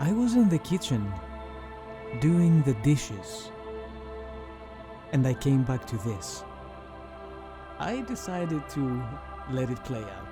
I was in the kitchen doing the dishes, and I came back to this. I decided to let it play out.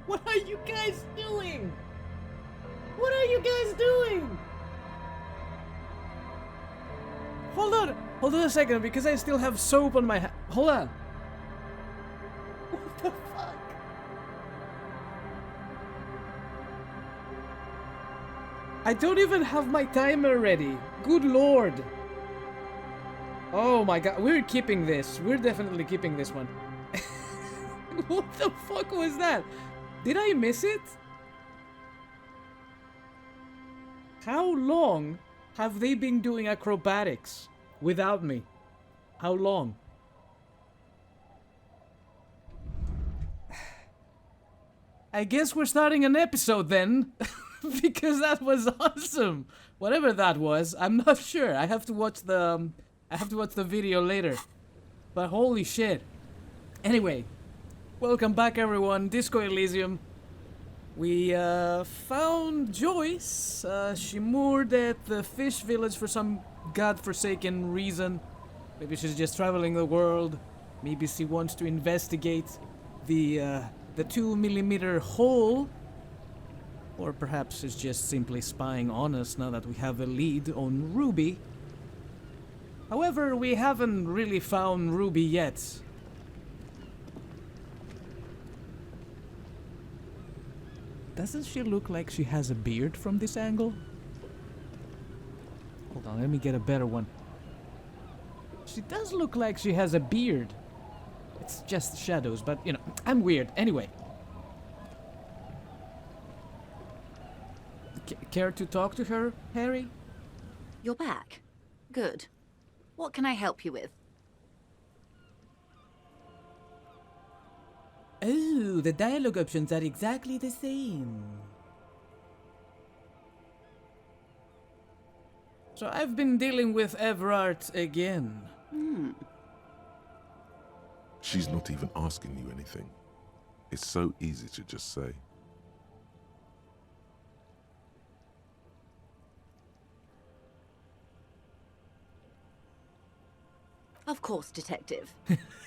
What are you guys doing? What are you guys doing? Hold on a second, because I still have soap on my hold on. What the fuck? I don't even have my timer ready. Good lord. Oh my god, we're keeping this. We're definitely keeping this one. What the fuck was that? Did I miss it? How long have they been doing acrobatics without me? How long? I guess we're starting an episode then, because that was awesome. Whatever that was, I'm not sure. I have to watch the video later. But holy shit. Anyway, welcome back everyone, Disco Elysium. We found Joyce. She moored at the fish village for some godforsaken reason. Maybe she's just traveling the world. Maybe she wants to investigate the 2mm hole. Or perhaps she's just simply spying on us now that we have a lead on Ruby. However, we haven't really found Ruby yet. Doesn't she look like she has a beard from this angle? Hold on, let me get a better one. She does look like she has a beard. It's just shadows, but you know, I'm weird. Anyway. Care to talk to her, Harry? You're back. Good. What can I help you with? Oh, the dialogue options are exactly the same. So I've been dealing with Everard again. She's not even asking you anything. It's so easy to just say. Of course, Detective.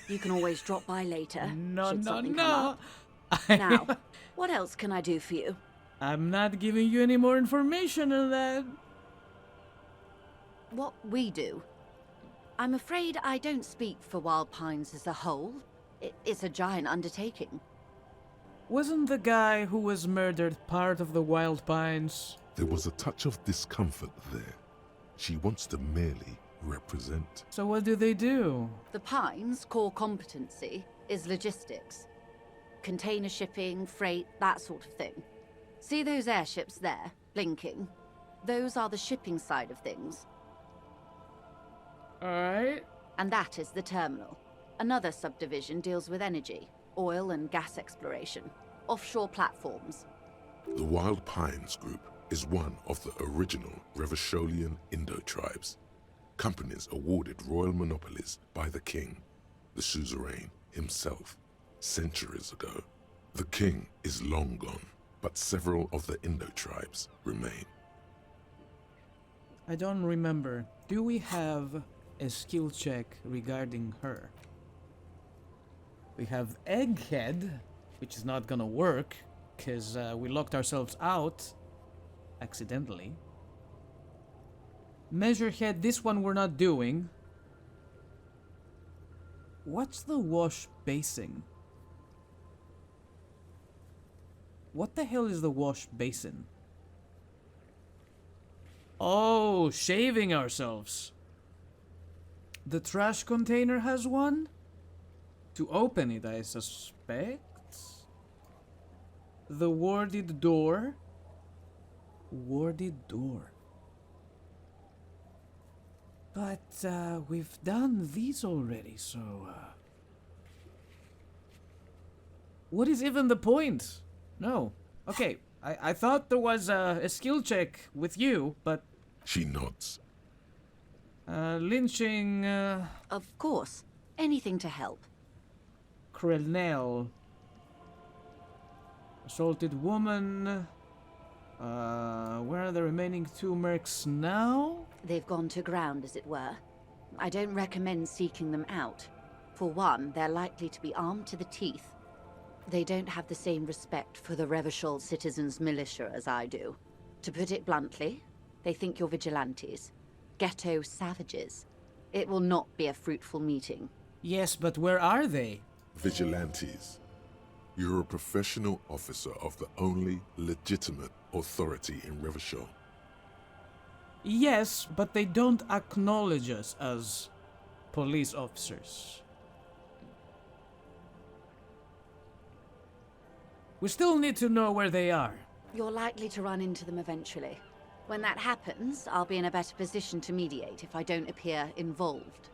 You can always drop by later. No. Now, what else can I do for you? I'm not giving you any more information on that. What we do? I'm afraid I don't speak for Wild Pines as a whole. It's a giant undertaking. Wasn't the guy who was murdered part of the Wild Pines? There was a touch of discomfort there. She wants to merely represent. So what do they do? The Pines' core competency is logistics. Container shipping, freight, that sort of thing. See those airships there, blinking? Those are the shipping side of things. Alright. And that is the terminal. Another subdivision deals with energy, oil and gas exploration, offshore platforms. The Wild Pines Group is one of the original Revacholian Indo-tribes. Companies awarded royal monopolies by the king, the suzerain himself, centuries ago. The king is long gone, but several of the Indo-tribes remain. I don't remember. Do we have a skill check regarding her? We have Egghead, which is not gonna work, because we locked ourselves out accidentally. Measurehead, this one we're not doing. What's the wash basin? What the hell is the wash basin? Oh, shaving ourselves. The trash container has one? To open it, I suspect. The warded door. Warded door. But we've done these already, so what is even the point? No. Okay, I thought there was a skill check with you, but She nods. lynching Of course. Anything to help. Krelnell. Assaulted woman. Where are the remaining 2 mercs now? They've gone to ground, as it were. I don't recommend seeking them out. For one, they're likely to be armed to the teeth. They don't have the same respect for the Revachol citizens' militia as I do. To put it bluntly, they think you're vigilantes. Ghetto savages. It will not be a fruitful meeting. Yes, but where are they? Vigilantes. You're a professional officer of the only legitimate authority in Revachol. Yes, but they don't acknowledge us as police officers. We still need to know where they are. You're likely to run into them eventually. When that happens, I'll be in a better position to mediate if I don't appear involved.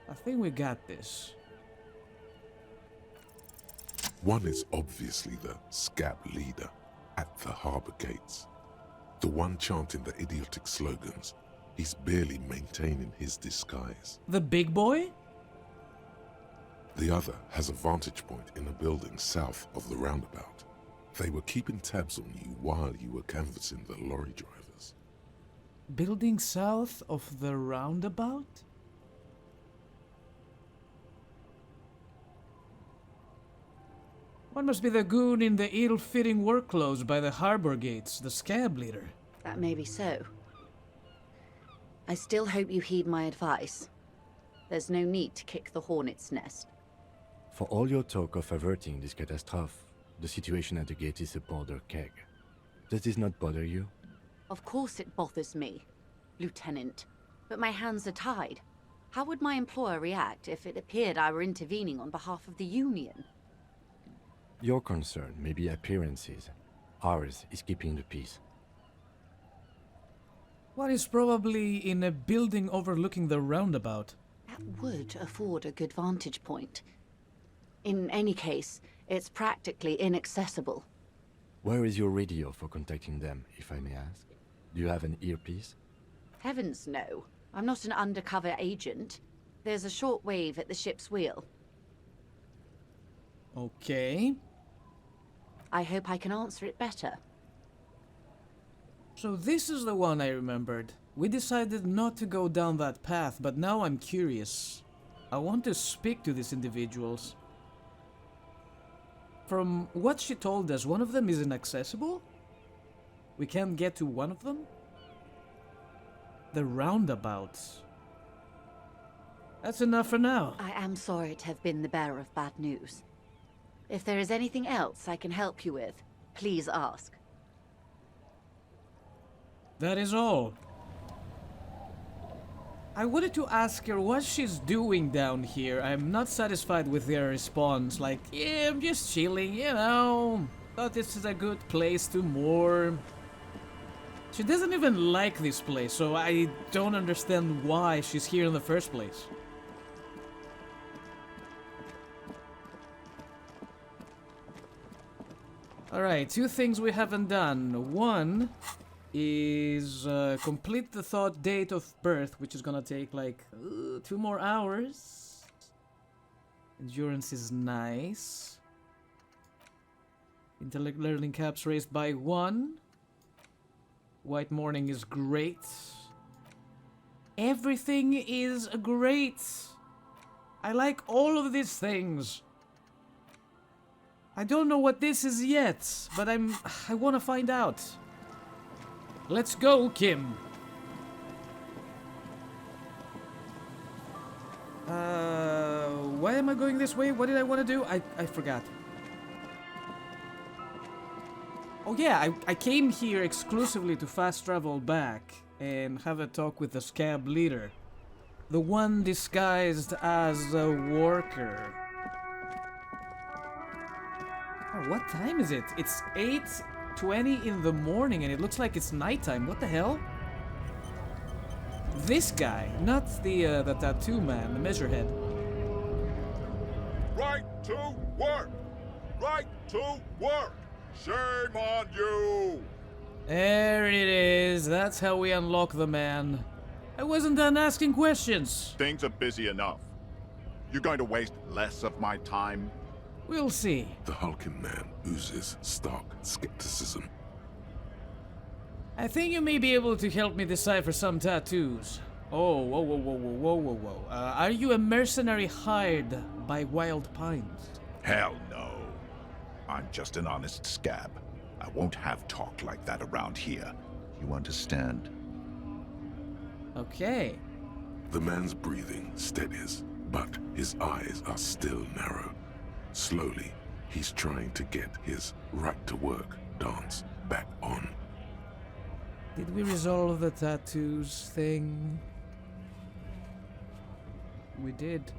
I think we got this. One is obviously the scab leader at the harbor gates. The one chanting the idiotic slogans. He's barely maintaining his disguise. The big boy? The other has a vantage point in a building south of the roundabout. They were keeping tabs on you while you were canvassing the lorry drivers. Building south of the roundabout? One must be the goon in the ill-fitting work clothes by the harbor gates, the scab leader. That may be so. I still hope you heed my advice. There's no need to kick the hornet's nest. For all your talk of averting this catastrophe, the situation at the gate is a border keg. Does this not bother you? Of course it bothers me, Lieutenant. But my hands are tied. How would my employer react if it appeared I were intervening on behalf of the Union? Your concern may be appearances. Ours is keeping the peace. One is probably in a building overlooking the roundabout. That would afford a good vantage point. In any case, it's practically inaccessible. Where is your radio for contacting them, if I may ask? Do you have an earpiece? Heavens no. I'm not an undercover agent. There's a shortwave at the ship's wheel. Okay. I hope I can answer it better. So this is the one I remembered. We decided not to go down that path, but now I'm curious. I want to speak to these individuals. From what she told us, one of them is inaccessible? We can't get to one of them? The roundabouts. That's enough for now. I am sorry to have been the bearer of bad news. If there is anything else I can help you with, please ask. That is all. I wanted to ask her what she's doing down here. I'm not satisfied with their response. Like, yeah, I'm just chilling, you know. Thought this is a good place to moor. She doesn't even like this place, so I don't understand why she's here in the first place. Alright, 2 things we haven't done. One is complete the thought date of birth, which is gonna take like 2 more hours. Endurance is nice. Intellect learning caps raised by 1. White morning is great. Everything is great. I like all of these things. I don't know what this is yet, but I want to find out. Let's go, Kim. Why am I going this way? What did I want to do? I forgot. Oh yeah, I came here exclusively to fast travel back and have a talk with the scab leader. The one disguised as a worker. Oh, what time is it? It's 8:20 in the morning and it looks like it's nighttime. What the hell? This guy, not the tattoo man, the measurehead. Right to work! Right to work! Shame on you! There it is. That's how we unlock the man. I wasn't done asking questions. Things are busy enough. You going to waste less of my time? We'll see. The hulking man oozes stark skepticism. I think you may be able to help me decipher some tattoos. Oh, whoa, whoa, whoa, whoa, whoa, whoa, whoa. Are you a mercenary hired by Wild Pines? Hell no. I'm just an honest scab. I won't have talk like that around here. You understand? Okay. The man's breathing steadies, but his eyes are still narrow. Slowly, he's trying to get his right-to-work dance back on. Did we resolve the tattoos thing? We did.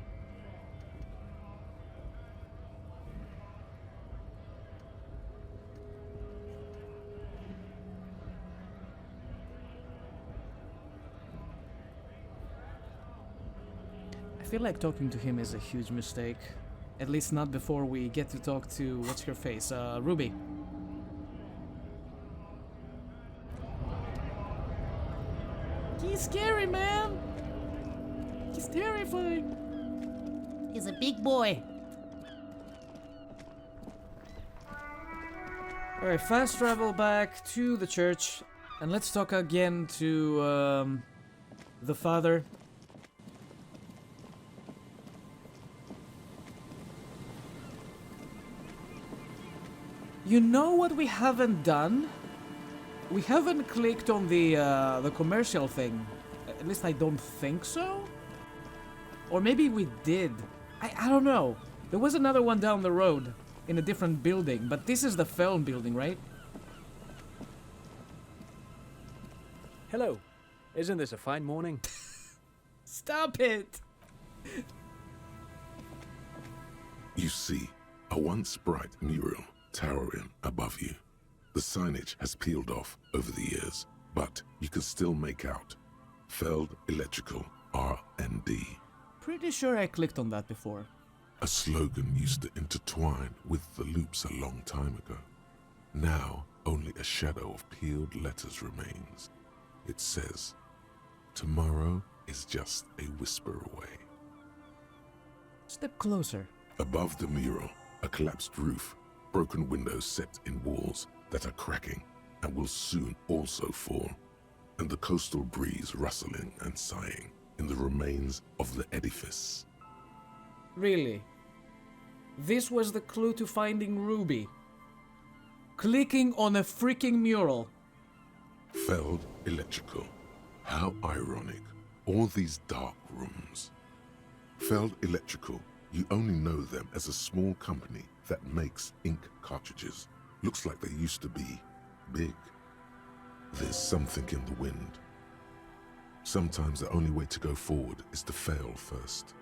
I feel like talking to him is a huge mistake. At least not before we get to talk to, what's her face, Ruby. He's scary, man! He's terrifying! He's a big boy. Alright, fast travel back to the church. And let's talk again to, the father. You know what we haven't done? We haven't clicked on the commercial thing. At least I don't think so. Or maybe we did. I don't know. There was another one down the road in a different building, but this is the Feln building, right? Hello. Isn't this a fine morning? Stop it! You see a once bright mural towering above you. The signage has peeled off over the years, but you can still make out Feld Electrical R&D. Pretty sure I clicked on that before. A slogan used to intertwine with the loops a long time ago. Now, only a shadow of peeled letters remains. It says, "Tomorrow is just a whisper away." Step closer. Above the mural, a collapsed roof, broken windows set in walls that are cracking and will soon also fall, and the coastal breeze rustling and sighing in the remains of the edifice. Really? This was the clue to finding Ruby. Clicking on a freaking mural. Feld Electrical. How ironic. All these dark rooms. Feld Electrical, you only know them as a small company that makes ink cartridges. Looks like they used to be big. There's something in the wind. Sometimes the only way to go forward is to fail first.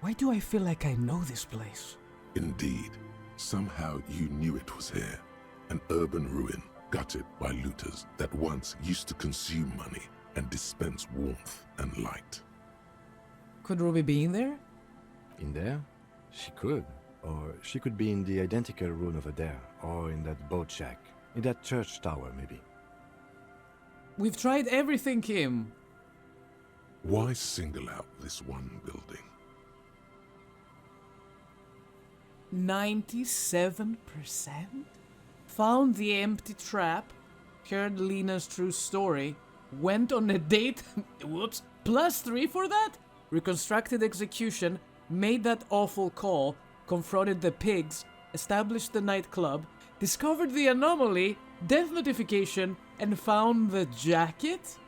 Why do I feel like I know this place? Indeed, somehow you knew it was here. An urban ruin gutted by looters that once used to consume money and dispense warmth and light. Could Ruby be in there? In there? She could. Or she could be in the identical room over there, or in that boat shack, in that church tower, maybe. We've tried everything, Kim. Why single out this one building? 97%? Found the empty trap, heard Lena's true story, went on a date, whoops, +3 for that? Reconstructed execution, made that awful call, confronted the pigs, established the nightclub, discovered the anomaly, death notification, and found the jacket?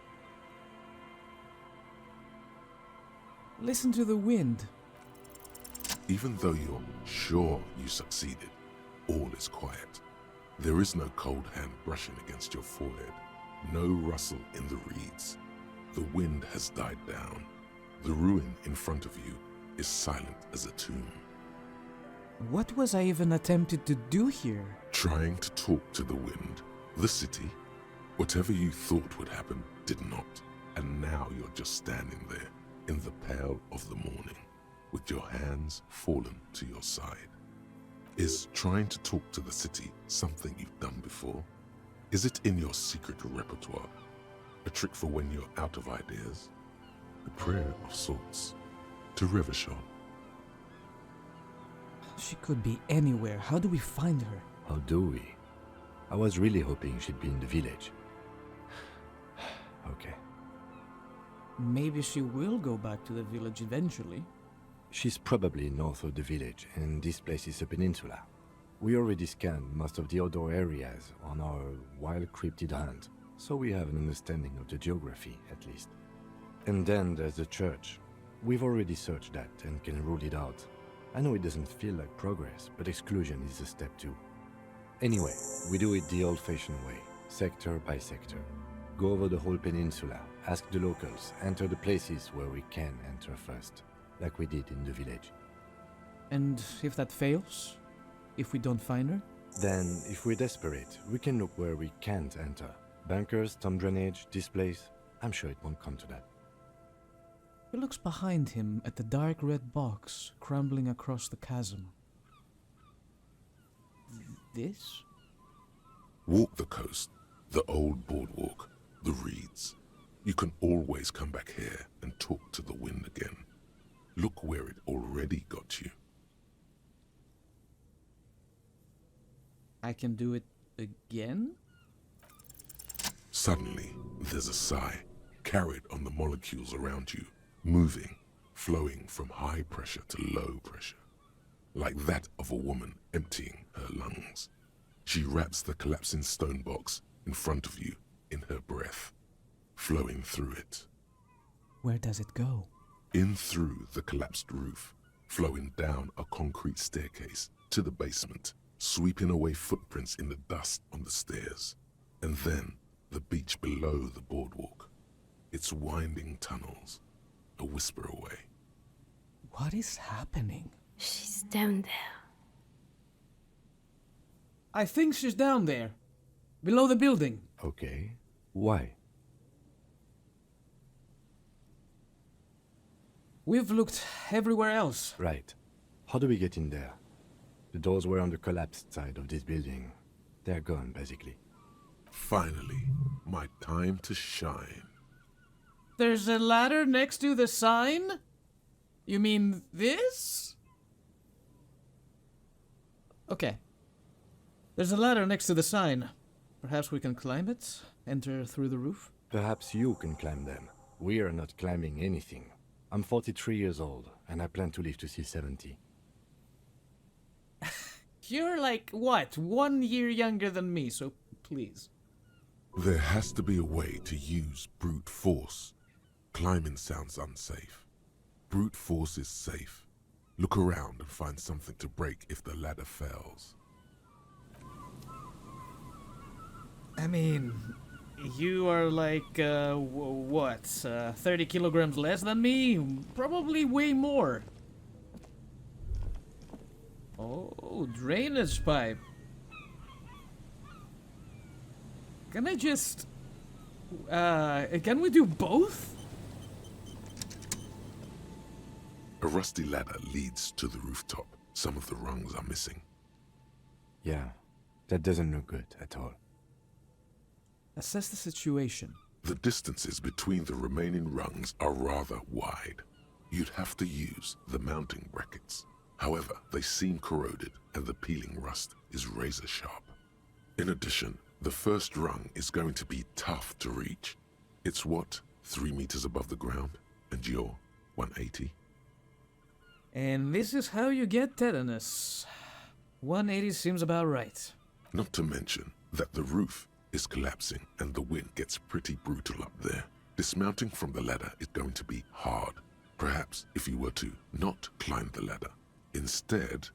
Listen to the wind. Even though you're sure you succeeded, all is quiet. There is no cold hand brushing against your forehead, no rustle in the reeds. The wind has died down. The ruin in front of you is silent as a tomb. What was I even attempted to do here? Trying to talk to the wind, the city. Whatever you thought would happen did not, and now you're just standing there in the pale of the morning, with your hands fallen to your side. Is trying to talk to the city something you've done before? Is it in your secret repertoire? A trick for when you're out of ideas? A prayer of sorts to Revachol. She could be anywhere. How do we find her? How do we? I was really hoping she'd be in the village. Okay. Maybe she will go back to the village eventually. She's probably north of the village, and this place is a peninsula. We already scanned most of the outdoor areas on our wild cryptid hunt, so we have an understanding of the geography, at least. And then there's the church. We've already searched that and can rule it out. I know it doesn't feel like progress, but exclusion is a step too. Anyway, we do it the old-fashioned way, sector by sector. Go over the whole peninsula, ask the locals, enter the places where we can enter first, like we did in the village. And if that fails? If we don't find her? Then, if we're desperate, we can look where we can't enter. Bunkers, storm drainage, this place. I'm sure it won't come to that. He looks behind him at the dark red box crumbling across the chasm. This? Walk the coast, the old boardwalk, the reeds. You can always come back here and talk to the wind again. Look where it already got you. I can do it again? Suddenly, there's a sigh, carried on the molecules around you, moving, flowing from high pressure to low pressure, like that of a woman emptying her lungs. She wraps the collapsing stone box in front of you in her breath, flowing through it. Where does it go? In through the collapsed roof, flowing down a concrete staircase to the basement, sweeping away footprints in the dust on the stairs, and then the beach below the boardwalk, its winding tunnels, a whisper away. What is happening? She's down there. I think she's down there, below the building. Okay. Why? We've looked everywhere else. Right. How do we get in there? The doors were on the collapsed side of this building. They're gone, basically. Finally, my time to shine. There's a ladder next to the sign? You mean this? Okay. There's a ladder next to the sign. Perhaps we can climb it? Enter through the roof? Perhaps you can climb them. We are not climbing anything. I'm 43 years old, and I plan to live to see 70. You're like, what, 1 year younger than me, so please. There has to be a way to use brute force. Climbing sounds unsafe. Brute force is safe. Look around and find something to break if the ladder fails. I mean, you are like, 30 kilograms less than me? Probably way more. Oh, drainage pipe. Can I just... can we do both? A rusty ladder leads to the rooftop. Some of the rungs are missing. Yeah, that doesn't look good at all. Assess the situation. The distances between the remaining rungs are rather wide. You'd have to use the mounting brackets. However, they seem corroded and the peeling rust is razor sharp. In addition, the first rung is going to be tough to reach. It's what, 3 meters above the ground? And you're 180? And this is how you get tetanus. 180 seems about right. Not to mention that the roof is collapsing and the wind gets pretty brutal up there. Dismounting from the ladder is going to be hard. Perhaps if you were to not climb the ladder, instead,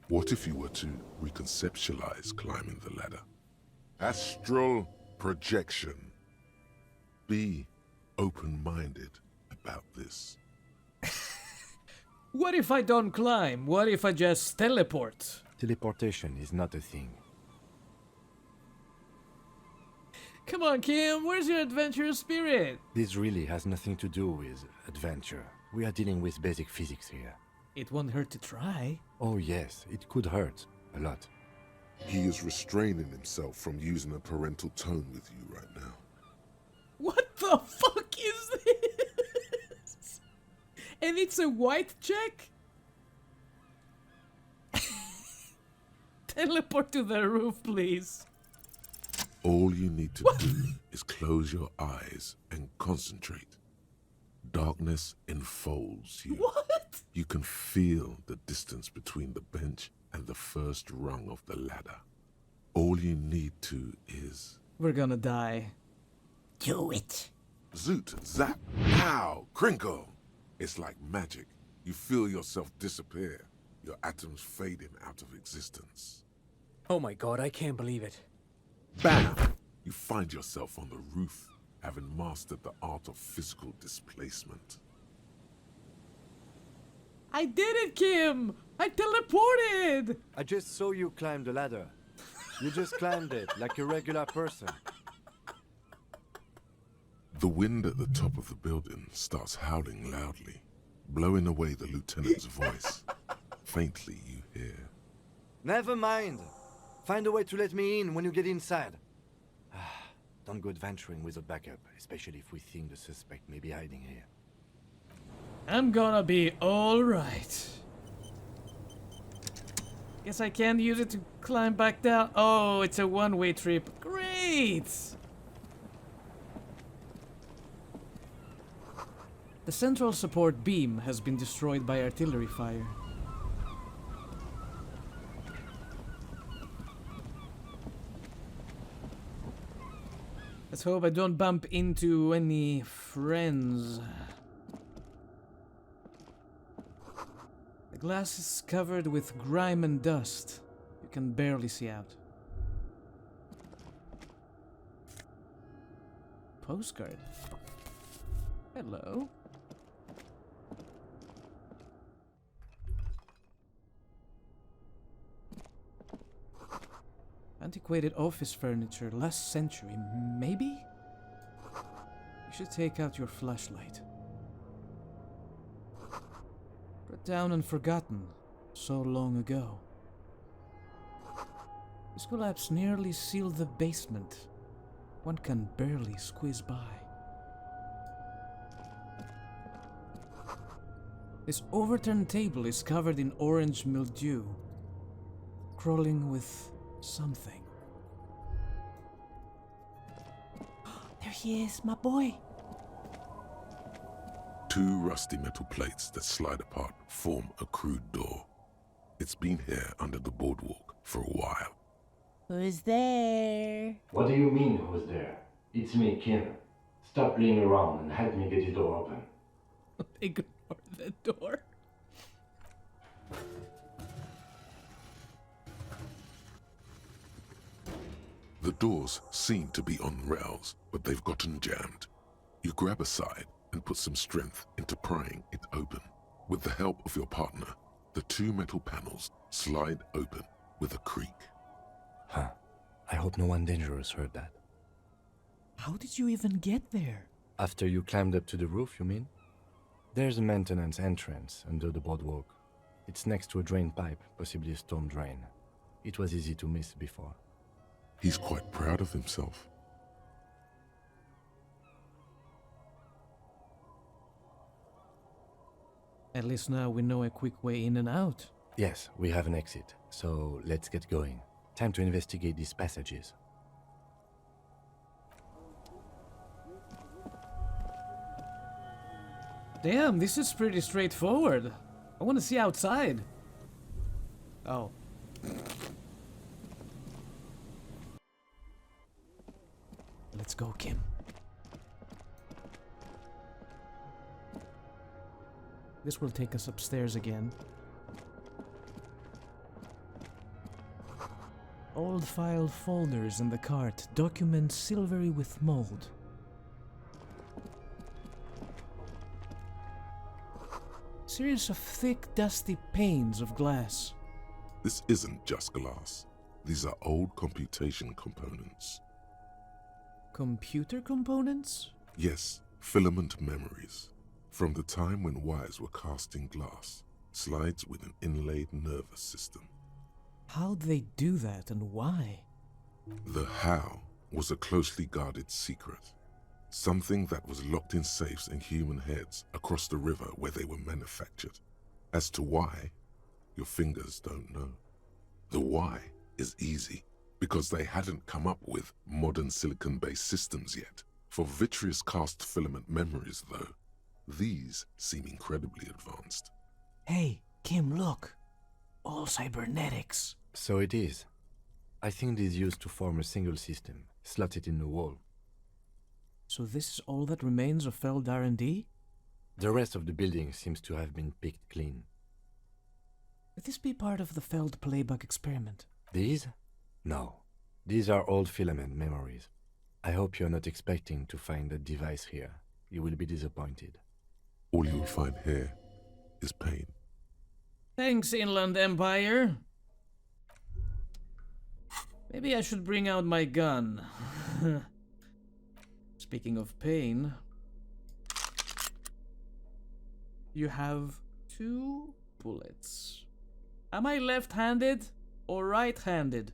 What if you were to reconceptualize climbing the ladder? Astral projection. Be open-minded about this. What if I don't climb? What if I just teleport? Teleportation is not a thing. Come on, Kim, where's your adventurous spirit? This really has nothing to do with adventure. We are dealing with basic physics here. It won't hurt to try. Oh yes, it could hurt. A lot. He is restraining himself from using a parental tone with you right now. What the fuck is this? And it's a white check? Teleport to the roof, please. All you need to do is close your eyes and concentrate. Darkness enfolds you. What? You can feel the distance between the bench and the first rung of the ladder. All you need to is... We're gonna die. Do it. Zoot, zap, pow, crinkle. It's like magic. You feel yourself disappear, your atoms fading out of existence. Oh my god, I can't believe it. Bam! You find yourself on the roof, having mastered the art of physical displacement. I did it, Kim! I teleported! I just saw you climb the ladder. You just climbed it like a regular person. The wind at the top of the building starts howling loudly, blowing away the lieutenant's voice. Faintly you hear, Never mind. Find a way to let me in when you get inside. Don't go adventuring without backup, especially if we think the suspect may be hiding here. I'm gonna be alright. Guess I can't use it to climb back down. Oh, it's a one-way trip. Great! The central support beam has been destroyed by artillery fire. Let's hope I don't bump into any friends. The glass is covered with grime and dust. You can barely see out. Postcard. Hello. Antiquated office furniture, last century, maybe? You should take out your flashlight. Put down and forgotten, so long ago. This collapse nearly sealed the basement. One can barely squeeze by. This overturned table is covered in orange mildew, crawling with something. There he is, my boy. Two rusty metal plates that slide apart form a crude door. It's been here under the boardwalk for a while. Who's there? What do you mean, who's there? It's me, Kim. Stop playing around and help me get the door open. Ignore the door. The doors seem to be on rails, but they've gotten jammed. You grab a side and put some strength into prying it open. With the help of your partner, the two metal panels slide open with a creak. Huh. I hope no one dangerous heard that. How did you even get there? After you climbed up to the roof, you mean? There's a maintenance entrance under the boardwalk. It's next to a drain pipe, possibly a storm drain. It was easy to miss before. He's quite proud of himself. At least now we know a quick way in and out. Yes, we have an exit, so let's get going. Time to investigate these passages. Damn, this is pretty straightforward. I want to see outside. Oh. Let's go, Kim. This will take us upstairs again. Old file folders in the cart, documents silvery with mold. Series of thick, dusty panes of glass. This isn't just glass. These are old computation components. Computer components? Yes, filament memories. From the time when wires were cast in glass, slides with an inlaid nervous system. How'd they do that and why? The how was a closely guarded secret. Something that was locked in safes in human heads across the river where they were manufactured. As to why, your fingers don't know. The why is easy, because they hadn't come up with modern silicon-based systems yet. For vitreous cast filament memories, though, these seem incredibly advanced. Hey, Kim, look. All cybernetics. So it is. I think it is used to form a single system, slotted in the wall. So this is all that remains of failed R&D? The rest of the building seems to have been picked clean. Could this be part of the failed playbug experiment? These? No. These are old filament memories. I hope you're not expecting to find a device here. You will be disappointed. All you will find here is pain. Thanks, Inland Empire. Maybe I should bring out my gun. Speaking of pain, you have 2 bullets. Am I left-handed or right-handed?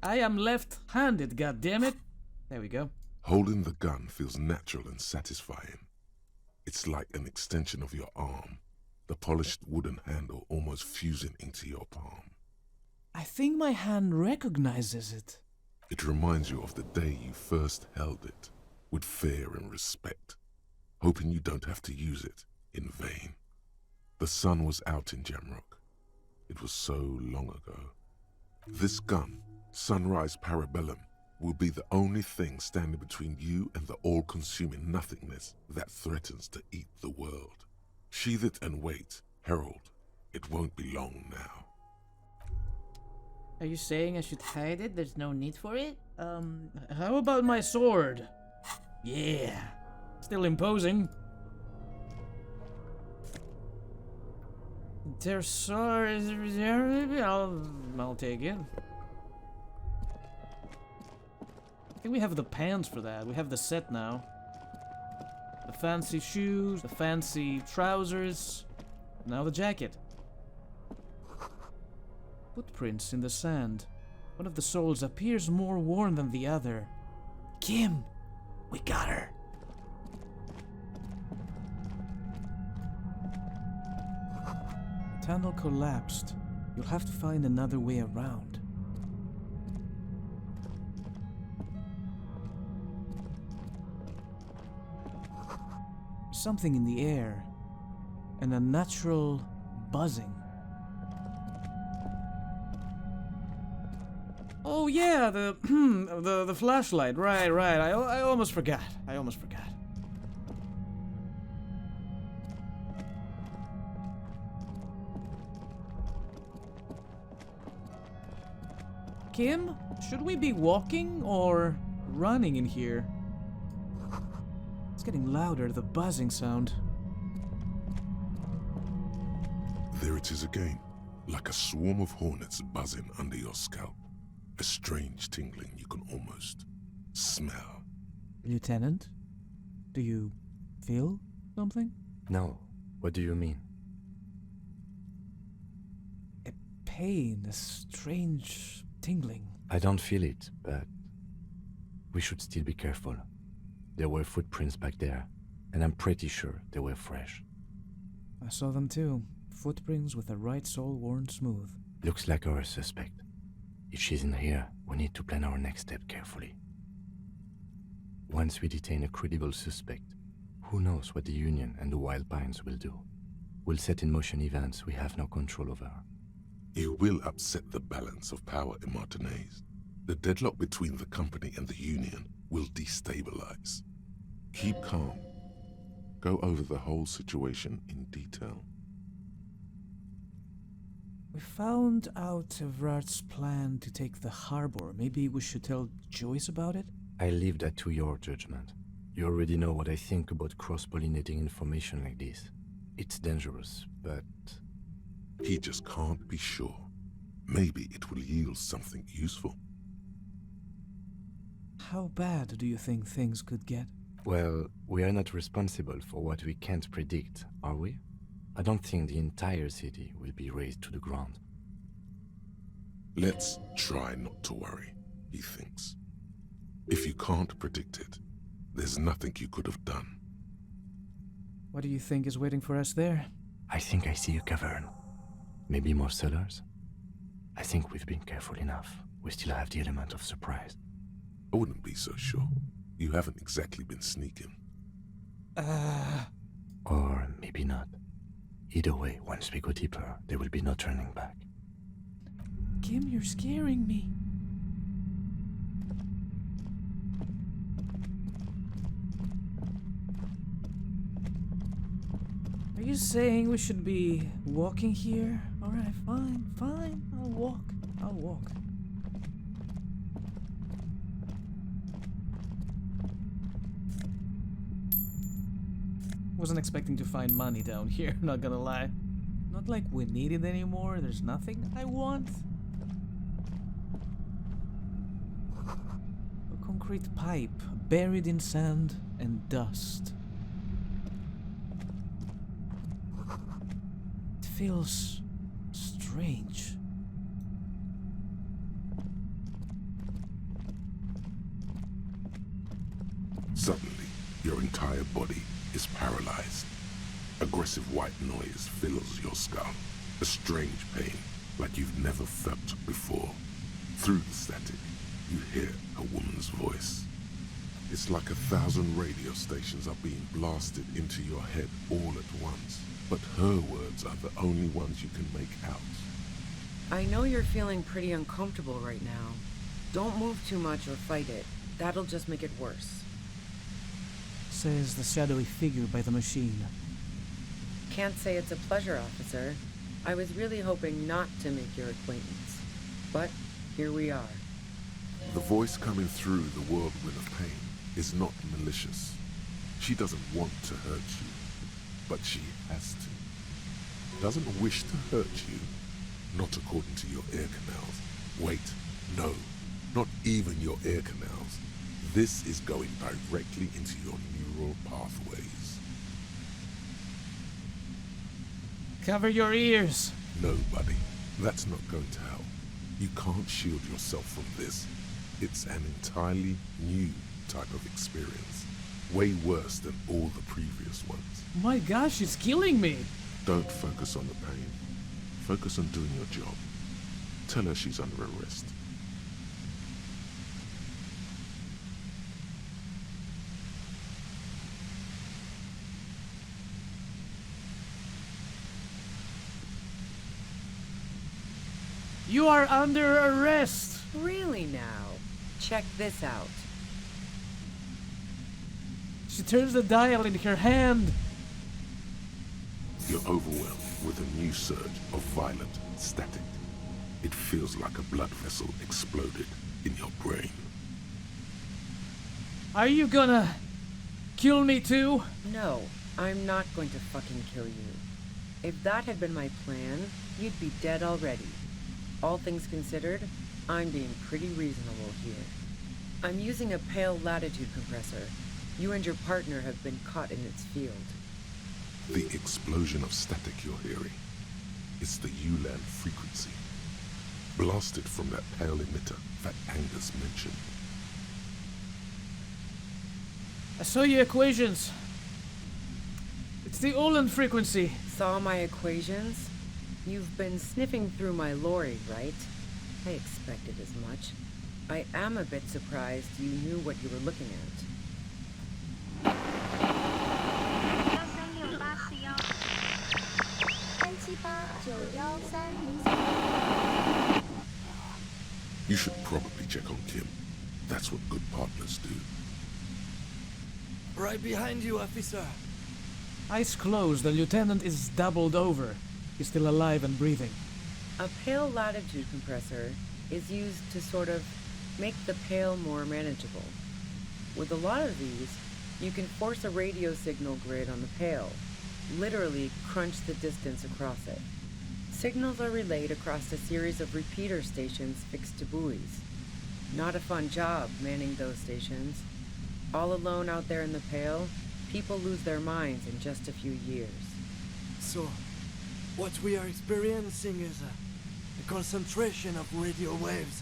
I am left-handed, goddammit. There we go. Holding the gun feels natural and satisfying. It's like an extension of your arm, the polished wooden handle almost fusing into your palm. I think my hand recognizes it. It reminds you of the day you first held it, with fear and respect, hoping you don't have to use it in vain. The sun was out in Jamrock. It was so long ago. This gun, Sunrise Parabellum, will be the only thing standing between you and the all-consuming nothingness that threatens to eat the world. Sheathe it and wait, Herald. It won't be long now. Are you saying I should hide it? There's no need for it? How about my sword? Yeah. Still imposing. There's sword. I'll take it. I think we have the pants for that. We have the set now. The fancy shoes, the fancy trousers. Now the jacket. Footprints in the sand. One of the souls appears more worn than the other. Kim! We got her! The tunnel collapsed. You'll have to find another way around. Something in the air. An unnatural buzzing. Oh yeah, the the flashlight. Right. I almost forgot. Kim, should we be walking or running in here? It's getting louder, the buzzing sound. There it is again, like a swarm of hornets buzzing under your scalp. A strange tingling you can almost smell. Lieutenant, do you feel something? No. What do you mean? A pain, a strange tingling. I don't feel it, but we should still be careful. There were footprints back there, and I'm pretty sure they were fresh. I saw them too. Footprints with the right sole worn smooth. Looks like our suspect. If she's in here, we need to plan our next step carefully. Once we detain a credible suspect, who knows what the Union and the Wild Pines will do? We'll set in motion events we have no control over. It will upset the balance of power in Martinez. The deadlock between the company and the Union will destabilize. Keep calm. Go over the whole situation in detail. We found out Evrard's plan to take the harbor. Maybe we should tell Joyce about it? I leave that to your judgment. You already know what I think about cross-pollinating information like this. It's dangerous, but... He just can't be sure. Maybe it will yield something useful. How bad do you think things could get? Well, we are not responsible for what we can't predict, are we? I don't think the entire city will be razed to the ground. Let's try not to worry, he thinks. If you can't predict it, there's nothing you could have done. What do you think is waiting for us there? I think I see a cavern. Maybe more cellars? I think we've been careful enough. We still have the element of surprise. I wouldn't be so sure. You haven't exactly been sneaking. Or maybe not. Either way, once we go deeper, there will be no turning back. Kim, you're scaring me. Are you saying we should be walking here? Alright, fine. I'll walk. Wasn't expecting to find money down here, not gonna lie. Not like we need it anymore, there's nothing I want. A concrete pipe buried in sand and dust. It feels strange. Suddenly, your entire body is paralyzed. Aggressive white noise fills your skull. A strange pain, like you've never felt before. Through the static, you hear a woman's voice. It's like 1,000 radio stations are being blasted into your head all at once. But her words are the only ones you can make out. I know you're feeling pretty uncomfortable right now. Don't move too much or fight it. That'll just make it worse. Says the shadowy figure by the machine. Can't say it's a pleasure, officer. I was really hoping not to make your acquaintance. But here we are. The voice coming through the whirlwind of pain is not malicious. She doesn't want to hurt you, but she has to. Doesn't wish to hurt you, not according to your ear canals. Wait, no, not even your ear canals. This is going directly into your neural pathways. Cover your ears. No, buddy, that's not going to help. You can't shield yourself from this. It's an entirely new type of experience. Way worse than all the previous ones. My gosh, it's killing me. Don't focus on the pain. Focus on doing your job. Tell her she's under arrest. You are under arrest. Really now? Check this out. She turns the dial in her hand. You're overwhelmed with a new surge of violent static. It feels like a blood vessel exploded in your brain. Are you gonna kill me too? No, I'm not going to fucking kill you. If that had been my plan, you'd be dead already. All things considered, I'm being pretty reasonable here. I'm using a pale latitude compressor. You and your partner have been caught in its field. The explosion of static you're hearing is the ULAN frequency, blasted from that pale emitter that Angus mentioned. I saw your equations. It's the Ulan frequency. Saw my equations? You've been sniffing through my lorry, right? I expected as much. I am a bit surprised you knew what you were looking at. You should probably check on Kim. That's what good partners do. Right behind you, officer. Eyes closed, the lieutenant is doubled over. He's still alive and breathing. A pale latitude compressor is used to sort of make the pale more manageable. With a lot of these, you can force a radio signal grid on the pale, literally crunch the distance across it. Signals are relayed across a series of repeater stations fixed to buoys. Not a fun job manning those stations. All alone out there in the pale, people lose their minds in just a few years. So, what we are experiencing is a concentration of radio waves.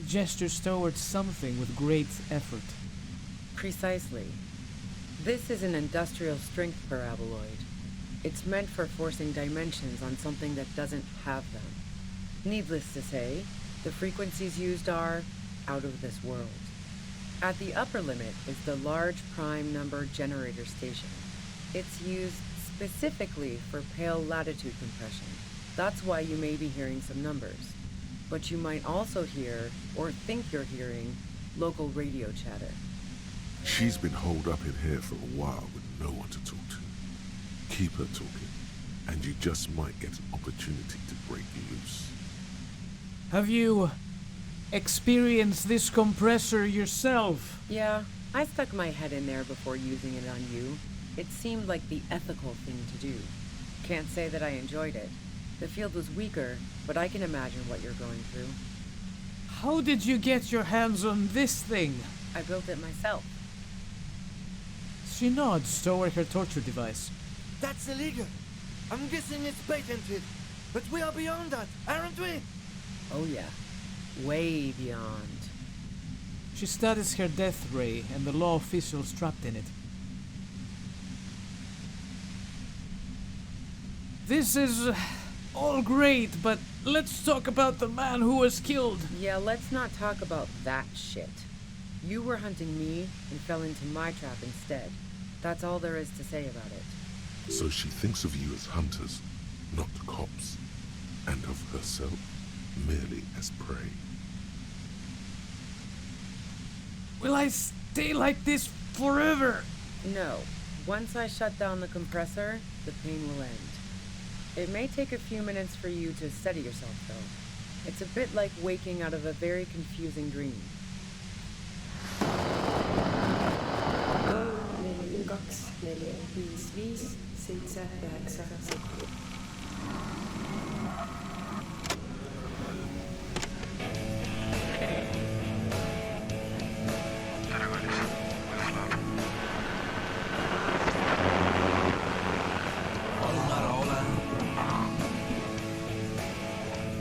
Gestures towards something with great effort. Precisely. This is an industrial strength paraboloid. It's meant for forcing dimensions on something that doesn't have them. Needless to say, the frequencies used are out of this world. At the upper limit is the large prime number generator station. It's used specifically for pale latitude compression. That's why you may be hearing some numbers. But you might also hear, or think you're hearing, local radio chatter. She's been holed up in here for a while with no one to talk to. Keep her talking, and you just might get an opportunity to break loose. Have you experienced this compressor yourself? Yeah, I stuck my head in there before using it on you. It seemed like the ethical thing to do. Can't say that I enjoyed it. The field was weaker, but I can imagine what you're going through. How did you get your hands on this thing? I built it myself. She nods toward her torture device. That's illegal. I'm guessing it's patented. But we are beyond that, aren't we? Oh yeah, way beyond. She studies her death ray and the law officials trapped in it. This is all great, but let's talk about the man who was killed. Yeah, let's not talk about that shit. You were hunting me and fell into my trap instead. That's all there is to say about it. So she thinks of you as hunters, not cops, and of herself merely as prey. Will I stay like this forever? No. Once I shut down the compressor, the pain will end. It may take a few minutes for you to steady yourself, though. It's a bit like waking out of a very confusing dream.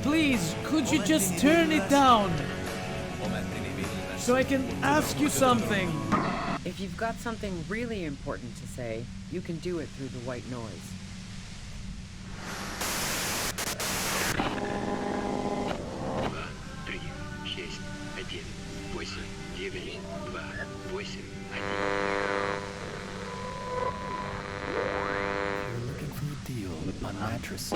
Please, could you just turn it down? So I can ask you something. If you've got something really important to say, you can do it through the white noise. You're looking for a deal on mattress.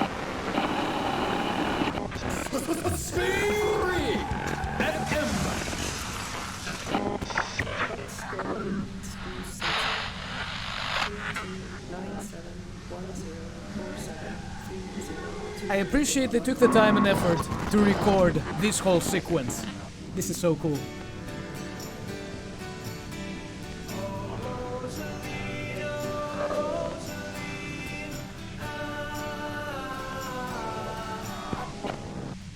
I appreciate they took the time and effort to record this whole sequence. This is so cool.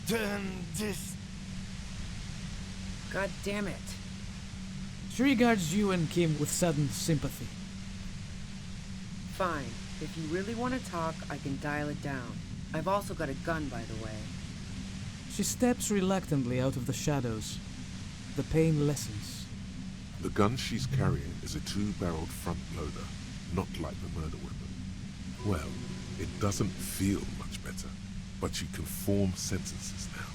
Turn this. God damn it. She regards you and Kim with sudden sympathy. Fine. If you really want to talk, I can dial it down. I've also got a gun, by the way. She steps reluctantly out of the shadows. The pain lessens. The gun she's carrying is a two-barreled front loader, not like the murder weapon. Well, it doesn't feel much better, but she can form sentences now.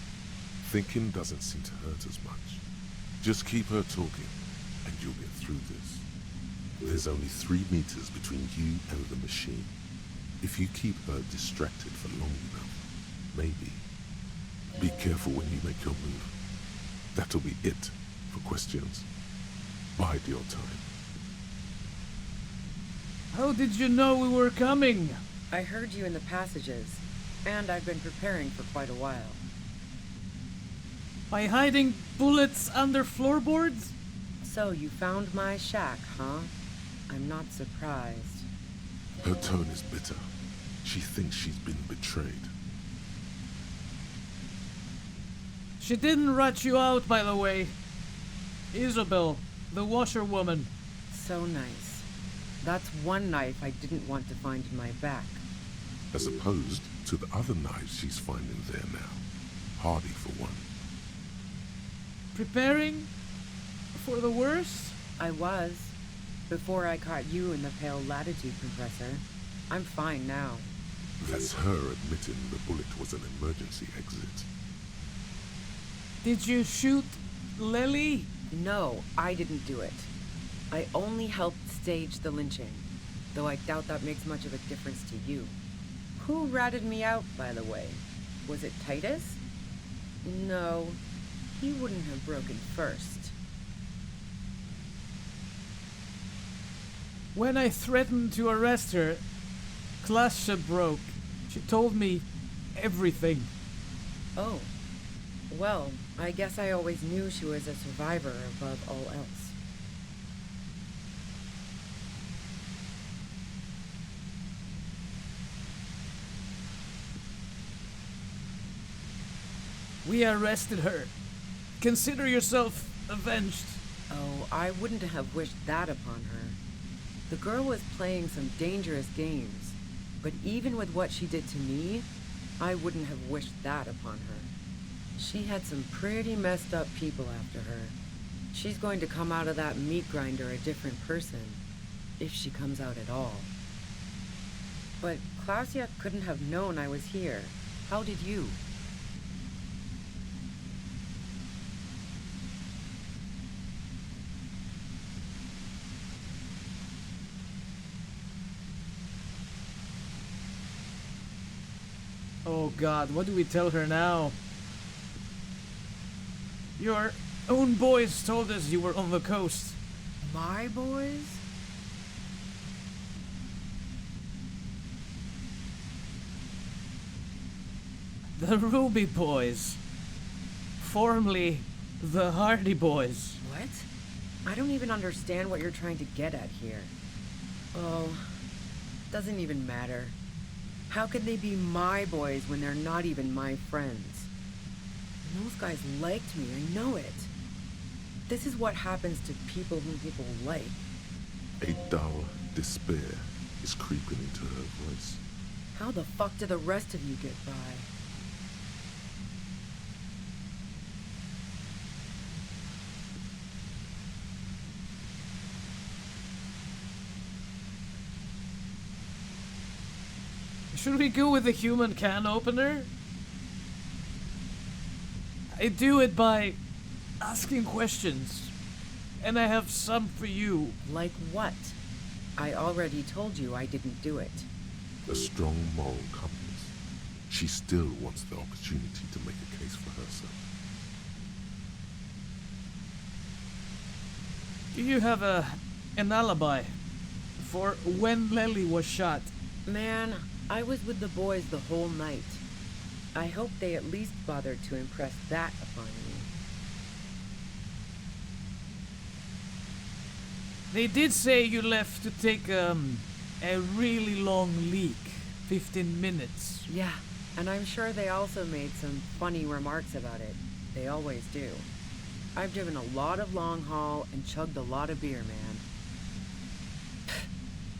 Thinking doesn't seem to hurt as much. Just keep her talking, and you'll get through this. There's only 3 meters between you and the machine. If you keep her distracted for long enough, maybe. Be careful when you make your move. That'll be it for questions. Bide your time. How did you know we were coming? I heard you in the passages. And I've been preparing for quite a while. By hiding bullets under floorboards? So you found my shack, huh? I'm not surprised. Her tone is bitter. She thinks she's been betrayed. She didn't rat you out, by the way. Isabel, the washerwoman. So nice. That's one knife I didn't want to find in my back. As opposed to the other knives she's finding there now. Hardy for one. Preparing for the worst? I was. Before I caught you in the pale latitude compressor. I'm fine now. That's her admitting the bullet was an emergency exit. Did you shoot Lily? No, I didn't do it. I only helped stage the lynching, though I doubt that makes much of a difference to you. Who ratted me out, by the way? Was it Titus? No, he wouldn't have broken first. When I threatened to arrest her, Klasha broke. She told me everything. Oh, well, I guess I always knew she was a survivor above all else. We arrested her. Consider yourself avenged. Oh, I wouldn't have wished that upon her. The girl was playing some dangerous games, but even with what she did to me, I wouldn't have wished that upon her. She had some pretty messed up people after her. She's going to come out of that meat grinder a different person, if she comes out at all. But Klausia couldn't have known I was here. How did you? Oh God, what do we tell her now? Your own boys told us you were on the coast. My boys? The Ruby Boys. Formerly, the Hardy Boys. What? I don't even understand what you're trying to get at here. Oh, doesn't even matter. How could they be my boys when they're not even my friends? And those guys liked me, I know it. This is what happens to people whom people like. A dull despair is creeping into her voice. How the fuck do the rest of you get by? Should we go with the human can opener? I do it by asking questions. And I have some for you. Like what? I already told you I didn't do it. A strong moral compass. She still wants the opportunity to make a case for herself. Do you have an alibi for when Lily was shot? Man, I was with the boys the whole night. I hope they at least bothered to impress that upon me. They did say you left to take a really long leak. 15 minutes. Yeah, and I'm sure they also made some funny remarks about it. They always do. I've driven a lot of long haul and chugged a lot of beer, man.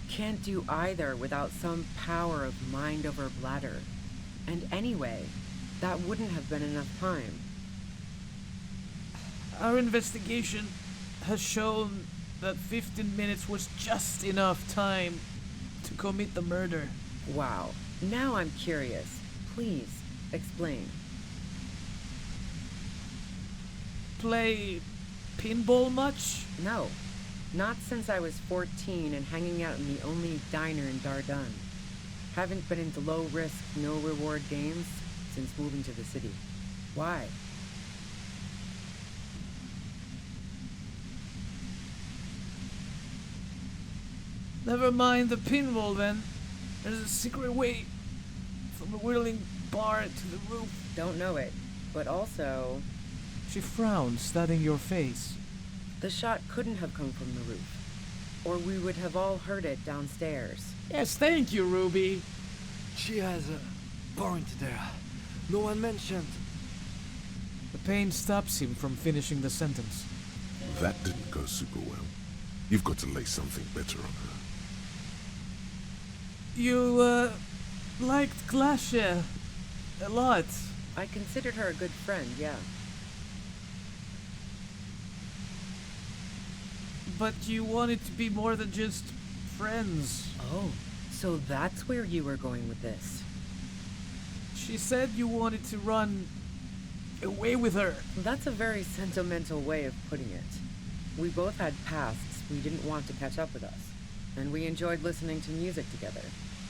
Can't do either without some power of mind over bladder. And anyway, that wouldn't have been enough time. Our investigation has shown that 15 minutes was just enough time to commit the murder. Wow, now I'm curious. Please, explain. Play pinball much? No, not since I was 14 and hanging out in the only diner in Dardun. Haven't been into low-risk, no-reward games since moving to the city. Why? Never mind the pinball then. There's a secret way from a whirling bar to the roof? Don't know it, but also, She frowned, studying your face. the shot couldn't have come from the roof, or we would have all heard it downstairs. Yes, thank you, Ruby. She has a point there. No one mentioned. The pain stops him from finishing the sentence. That didn't go super well. You've got to lay something better on her. You, liked Glasha a lot. I considered her a good friend, yeah. But you wanted to be more than just friends. Oh, so that's where you were going with this. She said you wanted to run away with her. That's a very sentimental way of putting it. We both had pasts we didn't want to catch up with us, and we enjoyed listening to music together.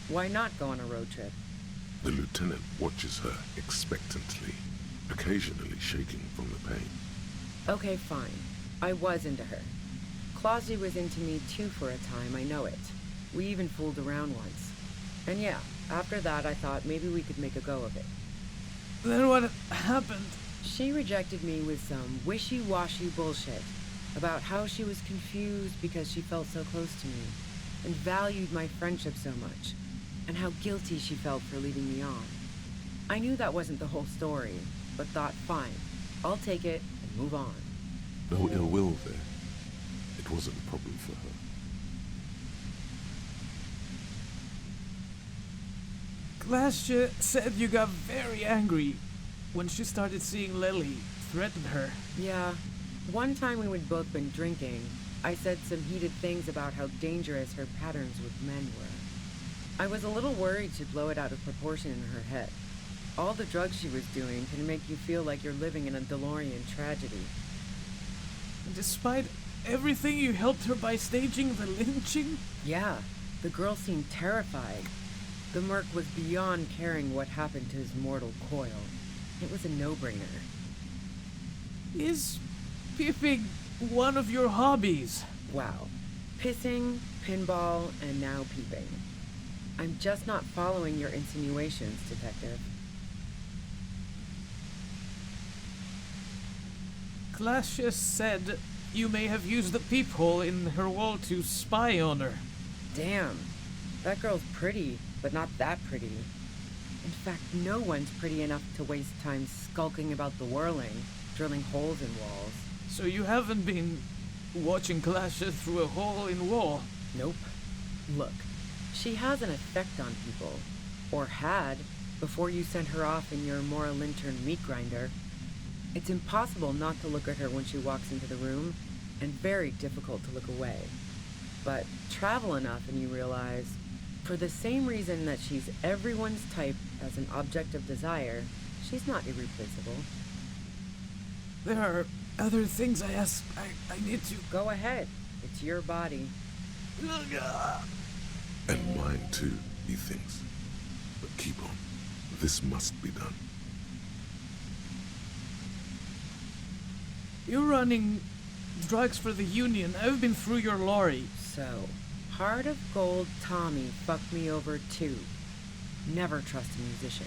Why not go on a road trip? The lieutenant watches her expectantly, occasionally shaking from the pain. Okay, fine. I was into her. Clausy was into me too for a time, I know it. We even fooled around once. And yeah, after that I thought maybe we could make a go of it. Then what happened? She rejected me with some wishy-washy bullshit about how she was confused because she felt so close to me and valued my friendship so much, and how guilty she felt for leading me on. I knew that wasn't the whole story, but thought, fine, I'll take it and move on. No ill will there. It wasn't a problem for her. Glasha said you got very angry when she started seeing Lily threaten her. Yeah, one time when we'd both been drinking, I said some heated things about how dangerous her patterns with men were. I was a little worried she'd blow it out of proportion in her head. All the drugs she was doing can make you feel like you're living in a DeLorean tragedy. Despite everything, you helped her by staging the lynching? Yeah, the girl seemed terrified. The merc was beyond caring what happened to his mortal coil. It was a no-brainer. Is peeping one of your hobbies? Wow. Pissing, pinball, and now peeping. I'm just not following your insinuations, Detective. Glasha said you may have used the peephole in her wall to spy on her. Damn. That girl's pretty, but not that pretty. In fact, no one's pretty enough to waste time skulking about the whirling, drilling holes in walls. So you haven't been watching Glasha through a hole in wall? Nope. Look, she has an effect on people. Or had, before you sent her off in your Mora Lintern meat grinder. It's impossible not to look at her when she walks into the room, and very difficult to look away. But travel enough and you realize, for the same reason that she's everyone's type as an object of desire, she's not irreplaceable. There are other things I need to... Go ahead. It's your body. And mine too, he thinks. But keep on. This must be done. You're running drugs for the Union. I've been through your lorry. So, Heart of Gold Tommy fucked me over too. Never trust a musician.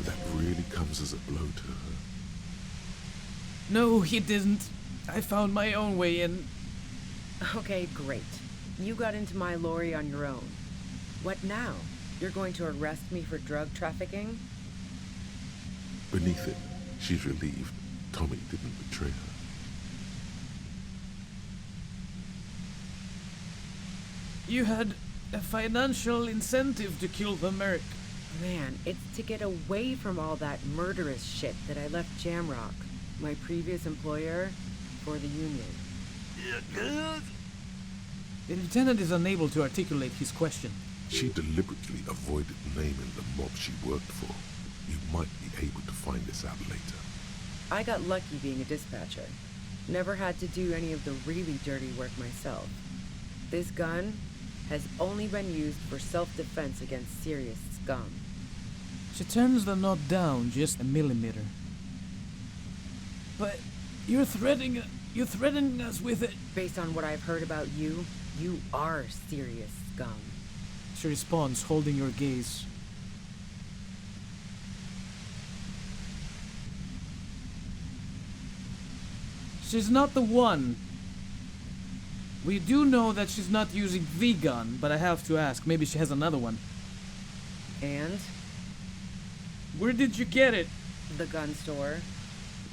That really comes as a blow to her. No, he didn't. I found my own way in. Okay, great. You got into my lorry on your own. What now? You're going to arrest me for drug trafficking? Beneath it, she's relieved Tommy didn't betray her. You had a financial incentive to kill the merc. Man, it's to get away from all that murderous shit that I left Jamrock, my previous employer, for the Union. The lieutenant is unable to articulate his question. She deliberately avoided naming the mob she worked for. You might be able to find this out later. I got lucky being a dispatcher. Never had to do any of the really dirty work myself. This gun has only been used for self-defense against serious scum. She turns the knot down just a millimeter. But you're threatening us with it. Based on what I've heard about you, you are serious scum. She responds, holding your gaze. She's not the one. We do know that she's not using the gun, but I have to ask. Maybe she has another one. And Where did you get it? the gun store.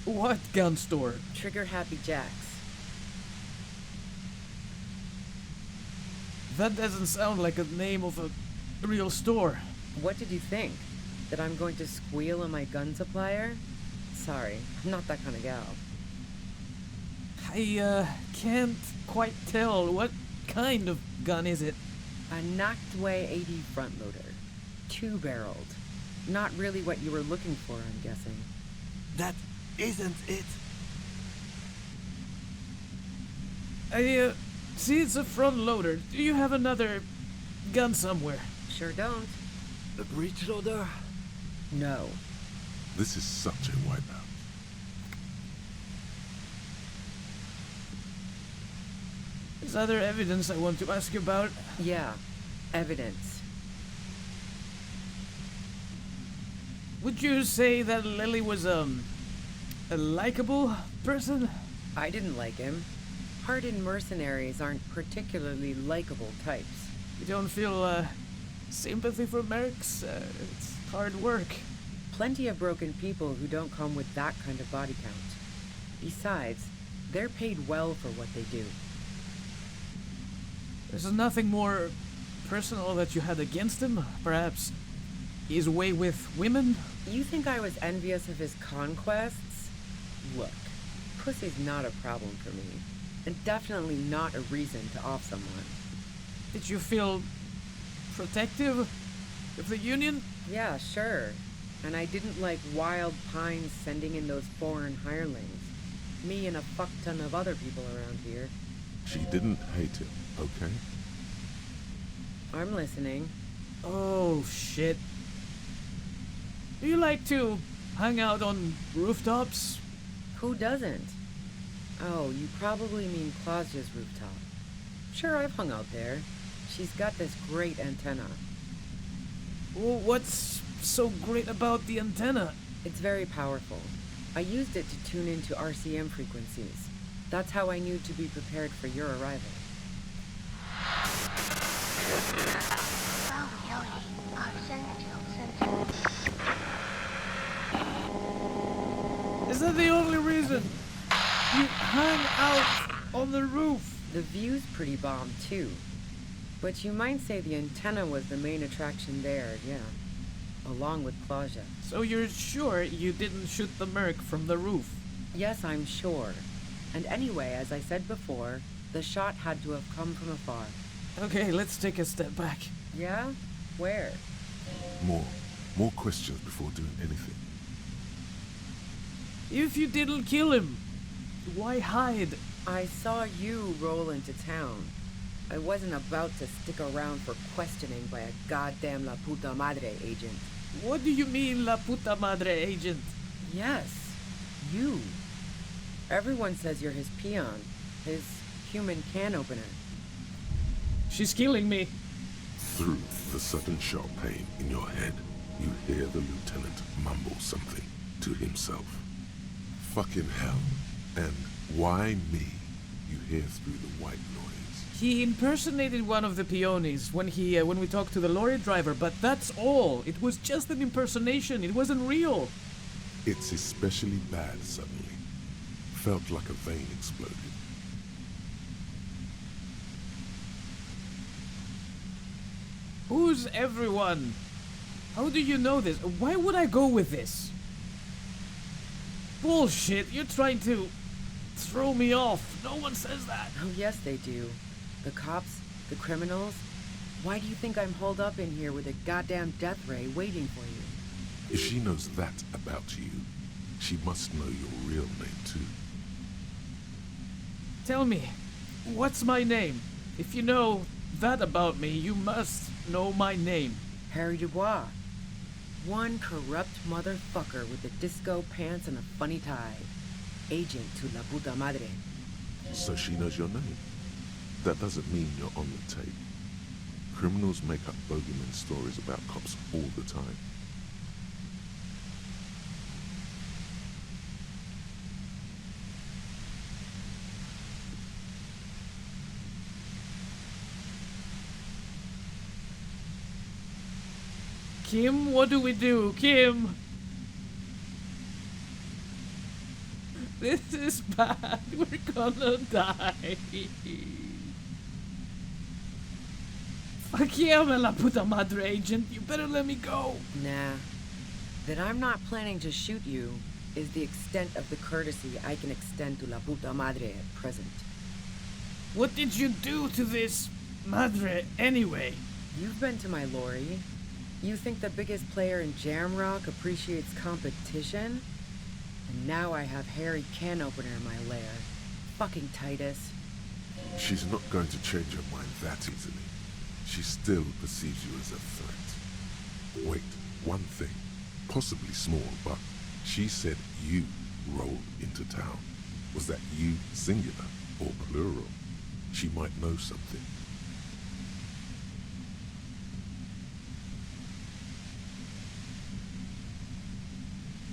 What gun store? Trigger Happy Jacks. That doesn't sound like a name of a real store. What did you think? That I'm going to squeal on my gun supplier? Sorry, I'm not that kind of gal. I can't quite tell. What kind of gun is it? A Nachtway 80 front loader. 2-barreled. Not really what you were looking for, I'm guessing. That isn't it. I see it's a front loader. Do you have another gun somewhere? Sure don't. A breech loader? No. This is such a wipeout. There's other evidence I want to ask you about. Yeah. Evidence. Would you say that Lily was, a likable person? I didn't like him. Hardened mercenaries aren't particularly likable types. You don't feel, sympathy for mercs? It's hard work. Plenty of broken people who don't come with that kind of body count. Besides, they're paid well for what they do. There's nothing more personal that you had against him? Perhaps his way with women? You think I was envious of his conquests? Look, pussy's not a problem for me, and definitely not a reason to off someone. Did you feel protective of the Union? Yeah, sure. And I didn't like Wild Pines sending in those foreign hirelings. Me and a fuck ton of other people around here. She didn't hate him, okay? I'm listening. Oh, shit. Do you like to hang out on rooftops? Who doesn't? Oh, you probably mean Claudia's rooftop. Sure, I've hung out there. She's got this great antenna. Well, what's so great about the antenna? It's very powerful. I used it to tune into RCM frequencies. That's how I knew to be prepared for your arrival. Is that the only reason you hang out on the roof? The view's pretty bomb, too. But you might say the antenna was the main attraction there, yeah. Along with Claudia. So you're sure you didn't shoot the merc from the roof? Yes, I'm sure. And anyway, as I said before, the shot had to have come from afar. Okay, let's take a step back. Yeah? Where? More questions before doing anything. If you didn't kill him, why hide? I saw you roll into town. I wasn't about to stick around for questioning by a goddamn La Puta Madre agent. What do you mean, La Puta Madre agent? Yes, you. Everyone says you're his peon, his human can opener. She's killing me. Through the sudden sharp pain in your head, you hear the lieutenant mumble something to himself. Fucking hell. And why me? You hear through the white noise. He impersonated one of the peonies when we talked to the lorry driver, but that's all. It was just an impersonation. It wasn't real. It's especially bad suddenly. Felt like a vein exploded. Who's everyone? How do you know this? Why would I go with this? Bullshit, you're trying to throw me off. No one says that. Oh, yes, they do. The cops, the criminals. Why do you think I'm holed up in here with a goddamn death ray waiting for you? If she knows that about you, she must know your real name too. Tell me, what's my name? If you know that about me, you must know my name. Harry Dubois. One corrupt motherfucker with the disco pants and a funny tie. Agent to La Puta Madre. So she knows your name. That doesn't mean you're on the tape. Criminals make up bogeyman stories about cops all the time. Kim, what do we do? Kim! This is bad. We're gonna die. Fuck yeah, me la puta madre, agent. You better let me go. Nah. That I'm not planning to shoot you is the extent of the courtesy I can extend to la puta madre at present. What did you do to this madre anyway? You've been to my lorry. You think the biggest player in Jamrock appreciates competition? And now I have Harry Can Opener in my lair. Fucking Titus. She's not going to change her mind that easily. She still perceives you as a threat. Wait, one thing, possibly small, but she said you rolled into town. Was that you singular or plural? She might know something.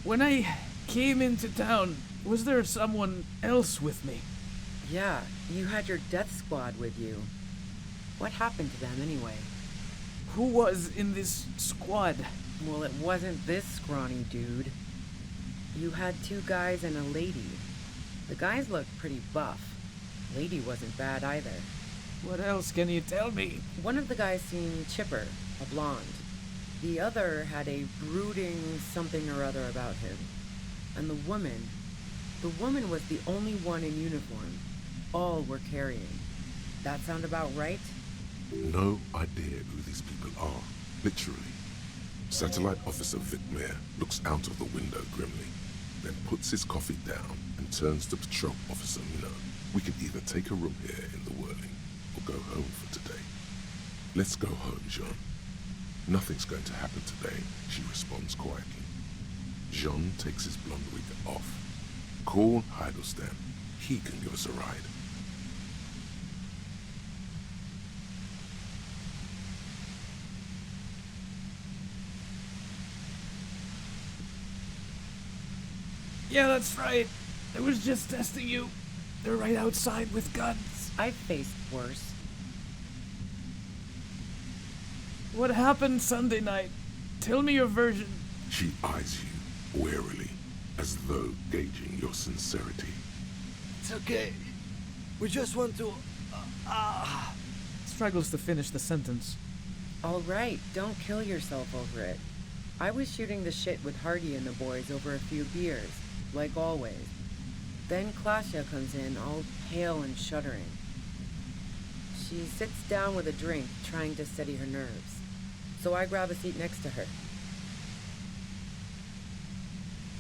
When I came into town, was there someone else with me? Yeah, you had your death squad with you. What happened to them anyway? Who was in this squad? Well, it wasn't this scrawny dude. You had 2 guys and a lady. The guys looked pretty buff. Lady wasn't bad either. What else can you tell me? One of the guys seemed chipper, a blonde. The other had a brooding something or other about him. And the woman was the only one in uniform. All were carrying. That sound about right? No idea who these people are, literally. Satellite Officer Vic Mayer looks out of the window grimly, then puts his coffee down and turns to Patrol Officer Minot. We can either take a room here in the Whirling or go home for today. Let's go home, Jean. Nothing's going to happen today, she responds quietly. Jean takes his blonde wig off. Call Heidelstein. He can give us a ride. Yeah, that's right. I was just testing you. They're right outside with guns. I've faced worse. What happened Sunday night? Tell me your version. She eyes you warily, as though gauging your sincerity. It's okay. We just want to... Struggles to finish the sentence. All right, don't kill yourself over it. I was shooting the shit with Hardy and the boys over a few beers, like always. Then Klasha comes in, all pale and shuddering. She sits down with a drink, trying to steady her nerves. So I grab a seat next to her.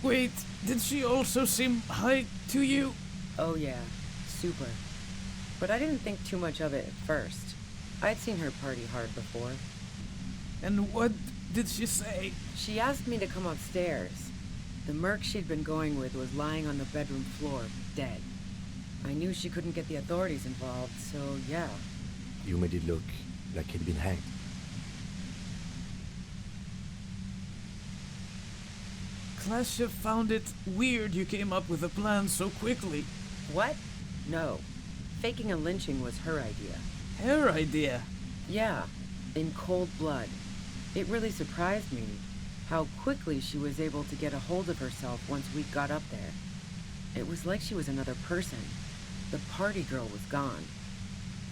Wait, did she also seem high to you? Oh yeah, super. But I didn't think too much of it at first. I'd seen her party hard before. And what did she say? She asked me to come upstairs. The merc she'd been going with was lying on the bedroom floor, dead. I knew she couldn't get the authorities involved, so yeah. You made it look like he'd been hanged. Klasha found it weird you came up with a plan so quickly. What? No. Faking a lynching was her idea. Her idea? Yeah, in cold blood. It really surprised me how quickly she was able to get a hold of herself once we got up there. It was like she was another person. The party girl was gone.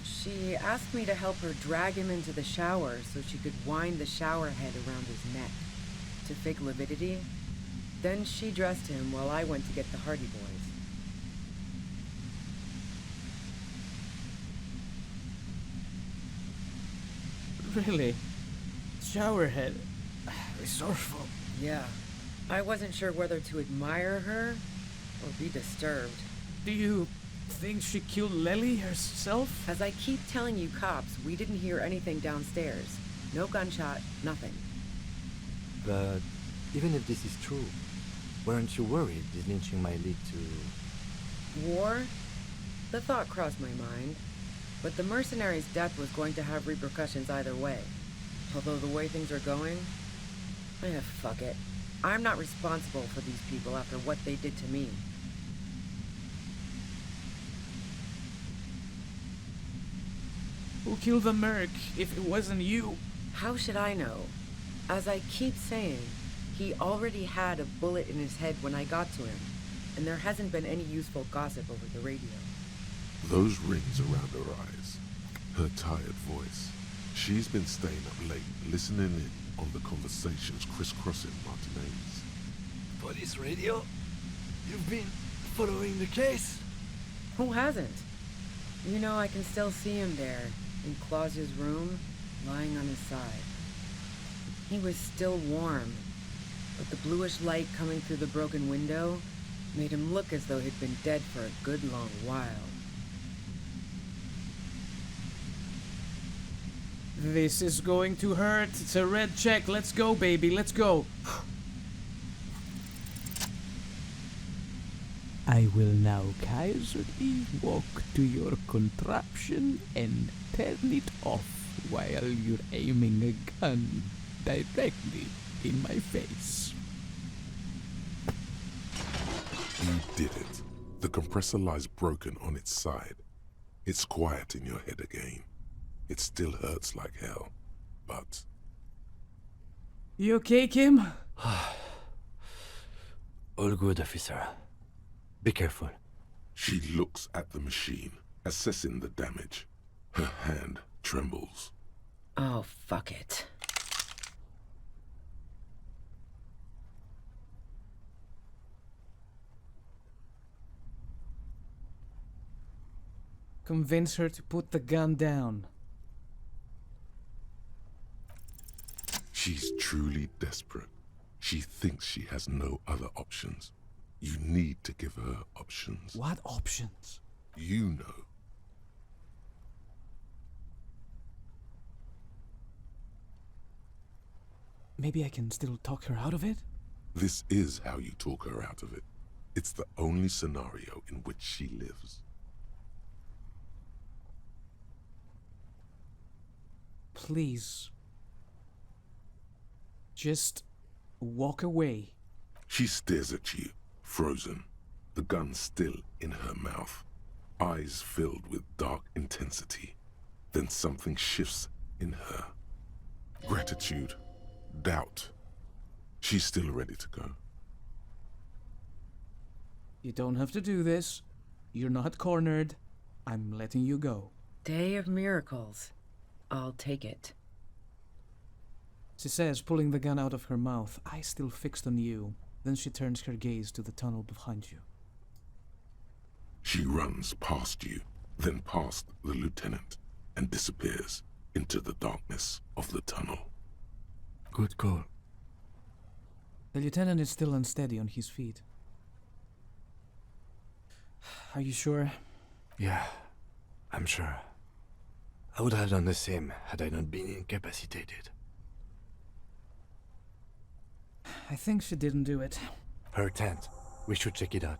She asked me to help her drag him into the shower so she could wind the shower head around his neck to fake lividity. Then she dressed him while I went to get the Hardy Boys. Really? Showerhead. Resourceful. Yeah. I wasn't sure whether to admire her or be disturbed. Do you think she killed Lely herself? As I keep telling you cops, we didn't hear anything downstairs. No gunshot, nothing. But even if this is true, weren't you worried this lynching might lead to... War? The thought crossed my mind. But the mercenary's death was going to have repercussions either way. Although the way things are going... fuck it. I'm not responsible for these people after what they did to me. Who killed the merc if it wasn't you? How should I know? As I keep saying, he already had a bullet in his head when I got to him, and there hasn't been any useful gossip over the radio. Those rings around her eyes, her tired voice. She's been staying up late, listening in on the conversations crisscrossing Martinez. Police radio? You've been following the case? Who hasn't? You know, I can still see him there, in Claus's room, lying on his side. He was still warm, but the bluish light coming through the broken window made him look as though he'd been dead for a good long while. This is going to hurt. It's a red check. Let's go, baby. Let's go. I will now casually walk to your contraption and turn it off while you're aiming a gun directly in my face. You did it. The compressor lies broken on its side. It's quiet in your head again. It still hurts like hell, but... You okay, Kim? All good, officer. Be careful. She looks at the machine, assessing the damage. Her hand trembles. Oh, fuck it. Convince her to put the gun down. She's truly desperate. She thinks she has no other options. You need to give her options. What options? You know. Maybe I can still talk her out of it? This is how you talk her out of it. It's the only scenario in which she lives. Please. Just walk away. She stares at you, frozen, the gun still in her mouth, eyes filled with dark intensity. Then something shifts in her. Gratitude, doubt. She's still ready to go. You don't have to do this. You're not cornered. I'm letting you go. Day of miracles. I'll take it. She says, pulling the gun out of her mouth, eyes still fixed on you. Then she turns her gaze to the tunnel behind you. She runs past you, then past the lieutenant, and disappears into the darkness of the tunnel. Good call. The lieutenant is still unsteady on his feet. Are you sure? Yeah, I'm sure. I would have done the same had I not been incapacitated. I think she didn't do it. Her tent. We should check it out.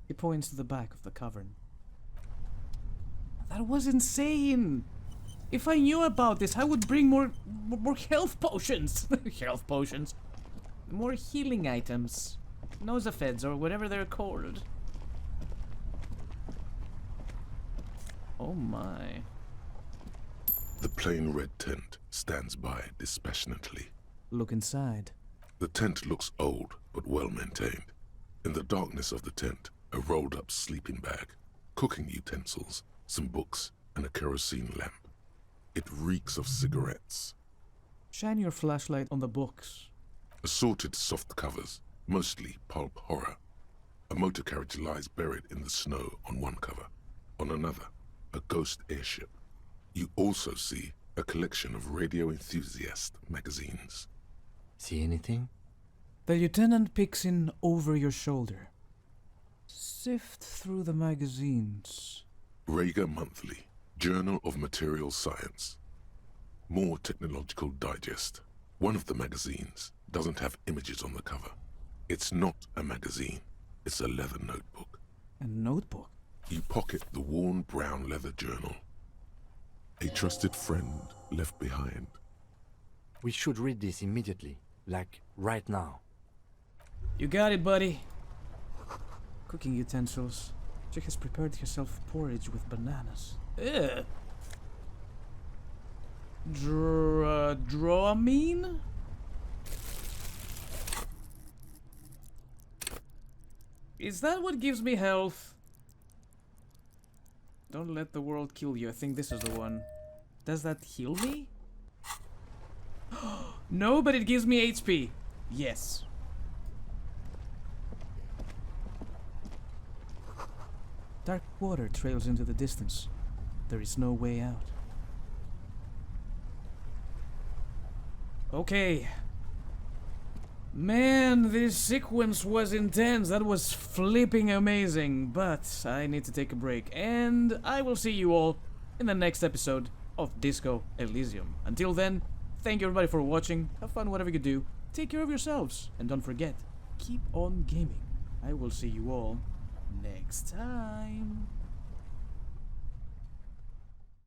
He points to the back of the cavern. That was insane! If I knew about this, I would bring more health potions. Health potions. More healing items. Nosafeds or whatever they're called. Oh my. The plain red tent stands by dispassionately. Look inside. The tent looks old, but well maintained. In the darkness of the tent, a rolled up sleeping bag, cooking utensils, some books, and a kerosene lamp. It reeks of cigarettes. Shine your flashlight on the books. Assorted soft covers, mostly pulp horror. A motor carriage lies buried in the snow on one cover. On another, a ghost airship. You also see a collection of radio enthusiast magazines. See anything? The lieutenant peeks in over your shoulder. Sift through the magazines. Rager Monthly, Journal of Material Science. More Technological Digest. One of the magazines doesn't have images on the cover. It's not a magazine, it's a leather notebook. A notebook? You pocket the worn brown leather journal. A trusted friend left behind. We should read this immediately. Like, right now. You got it, buddy. Cooking utensils. She has prepared herself porridge with bananas. Ugh. Draw a mean? Is that what gives me health? Don't let the world kill you. I think this is the one. Does that heal me? No, but it gives me HP. Yes. Dark water trails into the distance. There is no way out. Okay. Man, this sequence was intense. That was flipping amazing. But I need to take a break. And I will see you all in the next episode of Disco Elysium. Until then, thank you everybody for watching. Have fun whatever you do. Take care of yourselves. And don't forget, keep on gaming. I will see you all next time.